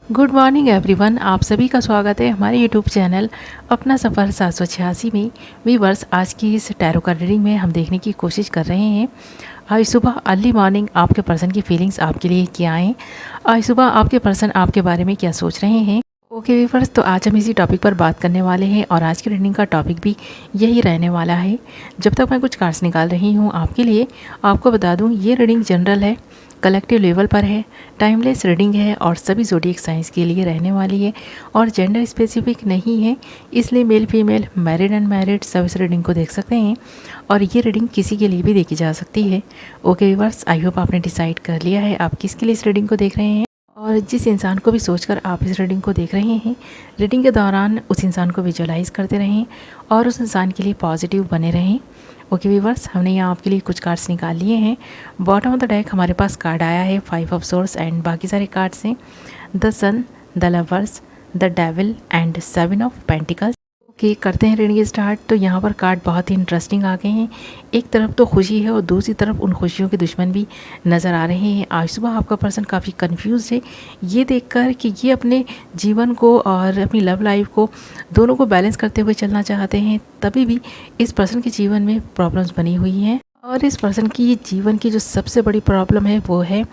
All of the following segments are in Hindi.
Good morning everyone. आप सभी का स्वागत है हमारे यूट्यूब चैनल अपना सफ़र 786 में। वीवर्स, आज की इस टैरो कार्ड रीडिंग में हम देखने की कोशिश कर रहे हैं आज सुबह अर्ली मॉर्निंग आपके पर्सन की फीलिंग्स आपके लिए क्या हैं। आज सुबह आपके पर्सन आपके बारे में क्या सोच रहे हैं। ओके वीवर्स, तो आज हम इसी टॉपिक पर बात करने वाले हैं और आज की रीडिंग का टॉपिक भी यही रहने वाला है। जब तक मैं कुछ कार्ड्स निकाल रही हूँ आपके लिए, आपको बता दूँ ये रीडिंग जनरल है, कलेक्टिव लेवल पर है, टाइमलेस रीडिंग है और सभी ज़ोडिएक साइंस के लिए रहने वाली है और जेंडर स्पेसिफिक नहीं है, इसलिए मेल फीमेल मैरिड अनमैरिड सब इस रीडिंग को देख सकते हैं और ये रीडिंग किसी के लिए भी देखी जा सकती है। ओके व्यूअर्स, आई होप आपने डिसाइड कर लिया है आप किसके लिए इस रीडिंग को देख रहे हैं और जिस इंसान को भी सोचकर आप इस रीडिंग को देख रहे हैं, रीडिंग के दौरान उस इंसान को विजुअलाइज करते रहें और उस इंसान के लिए पॉजिटिव बने रहें। ओके व्यूअर्स, हमने यहाँ आपके लिए कुछ कार्ड्स निकाल लिए हैं। बॉटम ऑफ द डेक हमारे पास कार्ड आया है 5 ऑफ सोर्स एंड बाकी सारे कार्ड्स हैं the sun, the lovers, the devil and 7 of pentacles. Okay, करते हैं रीडिंग स्टार्ट। तो यहाँ पर कार्ड बहुत ही इंटरेस्टिंग आ गए हैं। एक तरफ तो खुशी है और दूसरी तरफ उन खुशियों के दुश्मन भी नज़र आ रहे हैं। आज सुबह आपका पर्सन काफ़ी कंफ्यूज है ये देखकर कि ये अपने जीवन को और अपनी लव लाइफ को दोनों को बैलेंस करते हुए चलना चाहते हैं, तभी भी इस पर्सन के जीवन में प्रॉब्लम्स बनी हुई हैं और इस पर्सन की जीवन की जो सबसे बड़ी प्रॉब्लम है वो है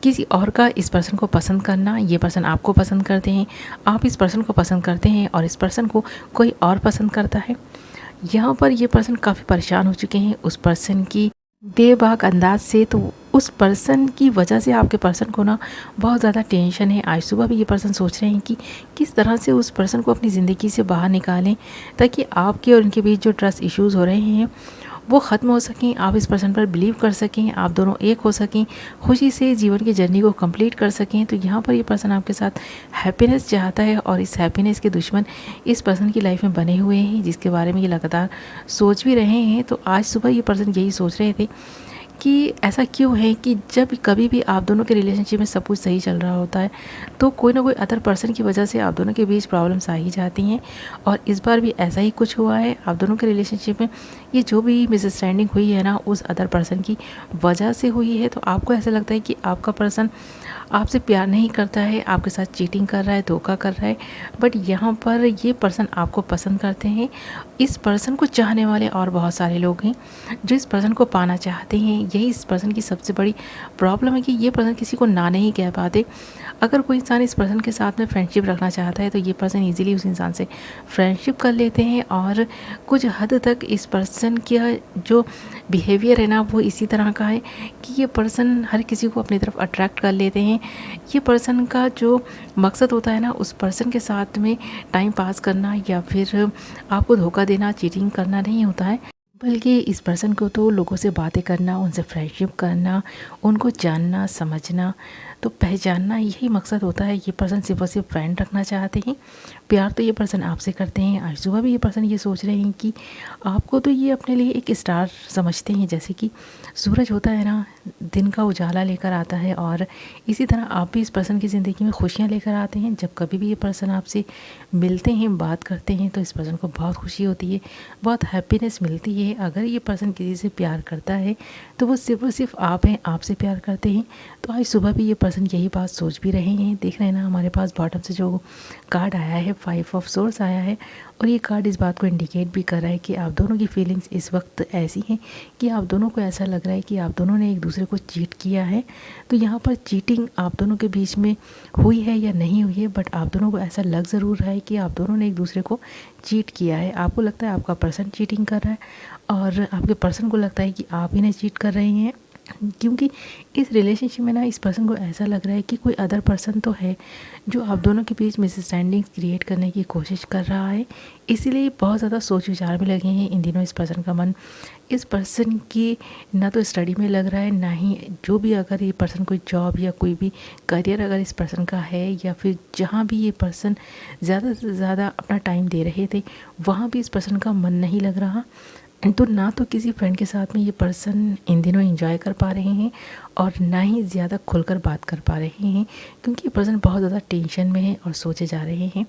किसी और का इस पर्सन को पसंद करना। ये पर्सन आपको पसंद करते हैं, आप इस पर्सन को पसंद करते हैं और इस पर्सन को कोई और पसंद करता है। यहाँ पर ये पर्सन काफ़ी परेशान हो चुके हैं उस पर्सन की बेबाक अंदाज से, तो उस पर्सन की वजह से आपके पर्सन को ना बहुत ज़्यादा टेंशन है। आज सुबह भी ये पर्सन सोच रहे हैं कि किस तरह से उस पर्सन को अपनी ज़िंदगी से बाहर निकालें ताकि आपके और उनके बीच जो ट्रस्ट इश्यूज़ हो रहे हैं वो ख़त्म हो सकें, आप इस पर्सन पर बिलीव कर सकें, आप दोनों एक हो सकें, खुशी से जीवन की जर्नी को कंप्लीट कर सकें। तो यहाँ पर ये पर्सन आपके साथ हैप्पीनेस चाहता है और इस हैप्पीनेस के दुश्मन इस पर्सन की लाइफ में बने हुए हैं जिसके बारे में ये लगातार सोच भी रहे हैं। तो आज सुबह ये पर्सन यही सोच रहे थे कि ऐसा क्यों है कि जब कभी भी आप दोनों के रिलेशनशिप में सब कुछ सही चल रहा होता है तो कोई ना कोई अदर पर्सन की वजह से आप दोनों के बीच प्रॉब्लम्स आ ही जाती हैं और इस बार भी ऐसा ही कुछ हुआ है। आप दोनों के रिलेशनशिप में ये जो भी मिसअंडरस्टैंडिंग हुई है ना उस अदर पर्सन की वजह से हुई है। तो आपको ऐसा लगता है कि आपका पर्सन आपसे प्यार नहीं करता है, आपके साथ चीटिंग कर रहा है, धोखा कर रहा है, बट यहाँ पर ये पर्सन आपको पसंद करते हैं। इस पर्सन को चाहने वाले और बहुत सारे लोग हैं जो इस पर्सन को पाना चाहते हैं। यही इस पर्सन की सबसे बड़ी प्रॉब्लम है कि ये पर्सन किसी को ना नहीं कह पाते। अगर कोई इंसान इस पर्सन के साथ में फ्रेंडशिप रखना चाहता है तो ये पर्सन इजीली उस इंसान से फ्रेंडशिप कर लेते हैं और कुछ हद तक इस पर्सन का जो बिहेवियर है ना वो इसी तरह का है कि ये पर्सन हर किसी को अपनी तरफ अट्रैक्ट कर लेते हैं। ये पर्सन का जो मकसद होता है ना उस पर्सन के साथ में टाइम पास करना या फिर आपको धोखा देना, चीटिंग करना नहीं होता है, बल्कि इस पर्सन को तो लोगों से बातें करना, उनसे फ्रेंडशिप करना, उनको जानना, समझना, तो पहचानना, यही मकसद होता है। ये पर्सन सिर्फ और सिर्फ फ्रेंड रखना चाहते हैं। प्यार तो ये पर्सन आपसे करते हैं। आज सुबह भी ये पर्सन ये सोच रहे हैं कि आपको तो ये अपने लिए एक स्टार समझते हैं, जैसे कि सूरज होता है ना, दिन का उजाला लेकर आता है और इसी तरह आप भी इस पर्सन की ज़िंदगी में खुशियाँ लेकर आते हैं। जब कभी भी ये पर्सन आपसे मिलते हैं, बात करते हैं तो इस पर्सन को बहुत खुशी होती है, बहुत हैप्पीनेस मिलती है। अगर ये पर्सन किसी से प्यार करता है तो वो सिर्फ और सिर्फ आप हैं, आपसे प्यार करते हैं। तो आज सुबह भी ये पर्सन यही बात सोच भी रहे हैं। देख रहे हैं ना, हमारे पास बॉटम से जो कार्ड आया है 5 ऑफ सोर्स आया है और ये कार्ड इस बात को इंडिकेट भी कर रहा है कि आप दोनों की फीलिंग्स इस वक्त ऐसी हैं कि आप दोनों को ऐसा लग रहा है कि आप दोनों ने एक दूसरे को चीट किया है। तो यहाँ पर चीटिंग आप दोनों के बीच में हुई है या नहीं हुई है, बट आप दोनों को ऐसा लग ज़रूर रहा है कि आप दोनों ने एक दूसरे को चीट किया है। आपको लगता है आपका पर्सन चीटिंग कर रहा है और आपके पर्सन को लगता है कि आप इन्हें चीट कर रहे हैं, क्योंकि इस रिलेशनशिप में ना इस पर्सन को ऐसा लग रहा है कि कोई अदर पर्सन तो है जो आप दोनों के बीच मिसअंडरस्टैंडिंग्स क्रिएट करने की कोशिश कर रहा है। इसीलिए बहुत ज़्यादा सोच विचार में लगे हैं इन दिनों इस पर्सन का मन। इस पर्सन की ना तो स्टडी में लग रहा है, ना ही जो भी अगर ये पर्सन कोई जॉब या कोई भी करियर अगर इस पर्सन का है या फिर जहाँ भी ये पर्सन ज़्यादा से ज़्यादा अपना टाइम दे रहे थे वहाँ भी इस पर्सन का मन नहीं लग रहा। तो ना तो किसी फ्रेंड के साथ में ये पर्सन इन दिनों एंजॉय कर पा रहे हैं और ना ही ज़्यादा खुलकर बात कर पा रहे हैं, क्योंकि ये पर्सन बहुत ज़्यादा टेंशन में है और सोचे जा रहे हैं।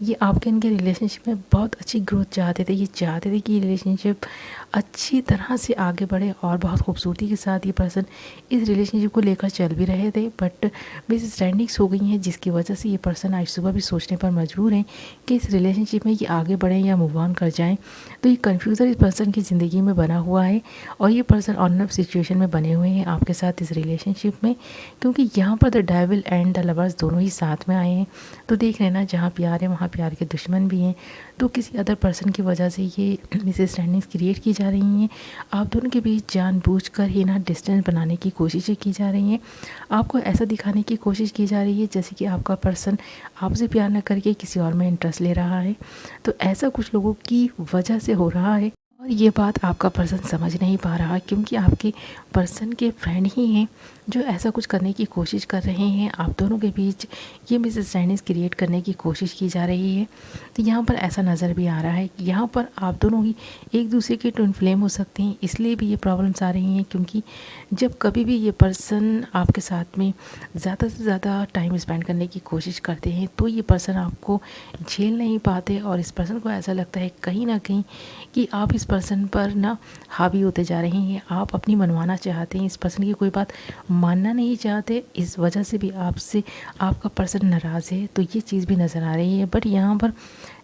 ये आपके इनके रिलेशनशिप में बहुत अच्छी ग्रोथ चाहते थे, ये चाहते थे कि ये रिलेशनशिप अच्छी तरह से आगे बढ़े और बहुत खूबसूरती के साथ ये पर्सन इस रिलेशनशिप को लेकर चल भी रहे थे, बट मिसअंडरस्टैंडिंग्स हो गई हैं, जिसकी वजह से ये पर्सन आज सुबह भी सोचने पर मजबूर हैं कि इस रिलेशनशिप में ये आगे बढ़ें या मूव ऑन कर जाएं। तो ये कन्फ्यूज़न इस पर्सन की ज़िंदगी में बना हुआ है और ये पर्सन ऑन ऑफ सिचुएशन में बने हुए हैं आपके साथ इस रिलेशनशिप में, क्योंकि यहाँ पर the devil and the lovers दोनों ही साथ में आए हैं। तो देख रहे हैं ना, जहाँ प्यार है वहाँ प्यार के दुश्मन भी हैं। तो किसी अदर पर्सन की वजह से ये मिसअंडरस्टैंडिंग्स क्रिएट की जा रही हैं। आप दोनों के बीच जानबूझकर ही ना डिस्टेंस बनाने की कोशिशें की जा रही हैं। आपको ऐसा दिखाने की कोशिश की जा रही है जैसे कि आपका पर्सन आपसे प्यार न करके किसी और में इंटरेस्ट ले रहा है। तो ऐसा कुछ लोगों की वजह से हो रहा है और ये बात आपका पर्सन समझ नहीं पा रहा, क्योंकि आपके पर्सन के फ्रेंड ही हैं जो ऐसा कुछ करने की कोशिश कर रहे हैं। आप दोनों के बीच ये मिसअंडरस्टैंडिंग्स क्रिएट करने की कोशिश की जा रही है। तो यहाँ पर ऐसा नज़र भी आ रहा है कि यहाँ पर आप दोनों ही एक दूसरे के ट्विन फ्लेम हो सकते हैं, इसलिए भी ये प्रॉब्लम्स आ रही हैं, क्योंकि जब कभी भी ये पर्सन आपके साथ में ज़्यादा से ज़्यादा टाइम स्पेंड करने की कोशिश करते हैं तो ये पर्सन आपको झेल नहीं पाते और इस पर्सन को ऐसा लगता है कहीं ना कहीं कि आप इस पर्सन पर ना हावी होते जा रहे हैं। आप अपनी मनवाना चाहते हैं, इस पर्सन की कोई बात मानना नहीं चाहते, इस वजह से भी आपसे आपका पर्सन नाराज़ है। तो ये चीज़ भी नज़र आ रही है। बट यहाँ पर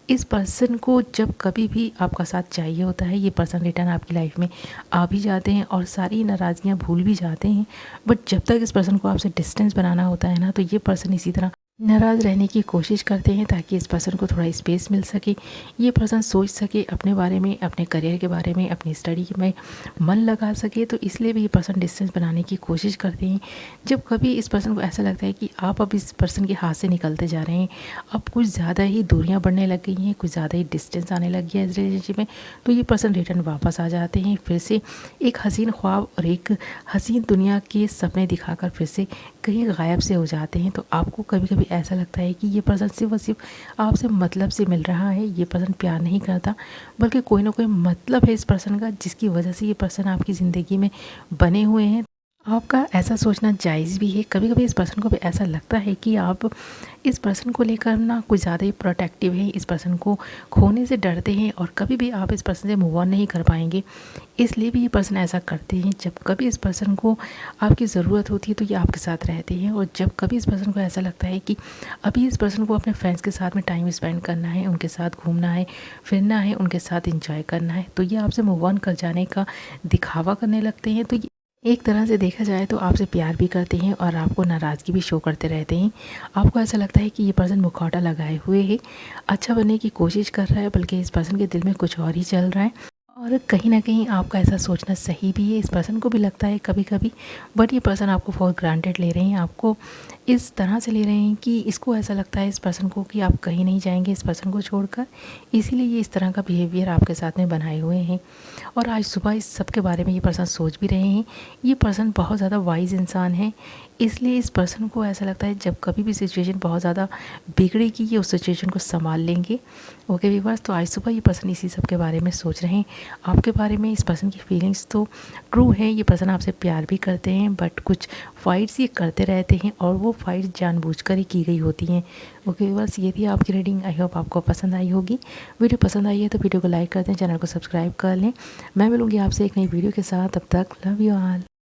इस पर्सन को जब कभी भी आपका साथ चाहिए होता है, ये पर्सन रिटर्न आपकी लाइफ में आ भी जाते हैं और सारी नाराज़गियाँ भूल भी जाते हैं। बट जब तक इस पर्सन को आपसे डिस्टेंस बनाना होता है ना, तो ये पर्सन इसी तरह नाराज़ रहने की कोशिश करते हैं ताकि इस पर्सन को थोड़ा स्पेस मिल सके, ये पर्सन सोच सके अपने बारे में, अपने करियर के बारे में, अपनी स्टडी में मन लगा सके। तो इसलिए भी ये पर्सन डिस्टेंस बनाने की कोशिश करते हैं। जब कभी इस पर्सन को ऐसा लगता है कि आप अब इस पर्सन के हाथ से निकलते जा रहे हैं, अब कुछ ज़्यादा ही दूरियां बढ़ने लग गई हैं, कुछ ज़्यादा ही डिस्टेंस आने लग गया है इस रिलेशनशिप में, तो ये पर्सन रिटर्न वापस आ जाते हैं, फिर से एक हसीन ख्वाब और एक हसीन दुनिया के सपने दिखाकर फिर से कहीं गायब से हो जाते हैं। तो आपको कभी कभी ऐसा लगता है कि ये पर्सन सिर्फ और सिर्फ आपसे मतलब से मिल रहा है, ये पर्सन प्यार नहीं करता, बल्कि कोई ना कोई मतलब है इस पर्सन का, जिसकी वजह से ये पर्सन आपकी ज़िंदगी में बने हुए हैं। आपका ऐसा सोचना जायज़ भी है। कभी कभी इस पर्सन को भी ऐसा लगता है कि आप इस पर्सन को लेकर ना कुछ ज़्यादा ही प्रोटेक्टिव हैं, इस पर्सन को खोने से डरते हैं और कभी भी आप इस पर्सन से मूव ऑन नहीं कर पाएंगे, इसलिए भी ये पर्सन ऐसा करते हैं। जब कभी इस पर्सन को आपकी ज़रूरत होती है तो ये आपके साथ रहते हैं, और जब कभी इस पर्सन को ऐसा लगता है कि अभी इस पर्सन को अपने फ्रेंड्स के साथ में टाइम स्पेंड करना है, उनके साथ घूमना है, फिरना है, उनके साथ इंजॉय करना है, तो ये आपसे मूव ऑन कर जाने का दिखावा करने लगते हैं। तो एक तरह से देखा जाए तो आपसे प्यार भी करते हैं और आपको नाराज़गी भी शो करते रहते हैं। आपको ऐसा लगता है कि ये पर्सन मुखौटा लगाए हुए है, अच्छा बनने की कोशिश कर रहा है, बल्कि इस पर्सन के दिल में कुछ और ही चल रहा है। और कहीं ना कहीं आपका ऐसा सोचना सही भी है, इस पर्सन को भी लगता है कभी कभी, बट ये पर्सन आपको फॉर ग्रांटेड ले रहे हैं, आपको इस तरह से ले रहे हैं कि इसको ऐसा लगता है इस पर्सन को कि आप कहीं नहीं जाएंगे इस पर्सन को छोड़कर, इसीलिए ये इस तरह का बिहेवियर आपके साथ में बनाए हुए हैं। और आज सुबह इस सब के बारे में ये पर्सन सोच भी रहे हैं। ये पर्सन बहुत ज़्यादा वाइज इंसान है, इसलिए इस पर्सन को ऐसा लगता है जब कभी भी सिचुएशन बहुत ज़्यादा बिगड़ेगी ये उस सिचुएशन को संभाल लेंगे। ओके व्यूअर्स, तो आज सुबह ये पर्सन इसी सब के बारे में सोच रहे हैं आपके बारे में। इस पर्सन की फीलिंग्स तो ट्रू है, ये पर्सन आपसे प्यार भी करते हैं, बट कुछ फाइट्स ये करते रहते हैं और वो फाइट जानबूझकर ही की गई होती हैं। ओके व्यूअर्स, ये थी आपकी रीडिंग। आई होप आपको पसंद आई होगी। वीडियो पसंद आई है तो वीडियो को लाइक कर दें, चैनल को सब्सक्राइब कर लें। मैं मिलूँगी आपसे एक नई वीडियो के साथ, तब तक लव यू ऑल।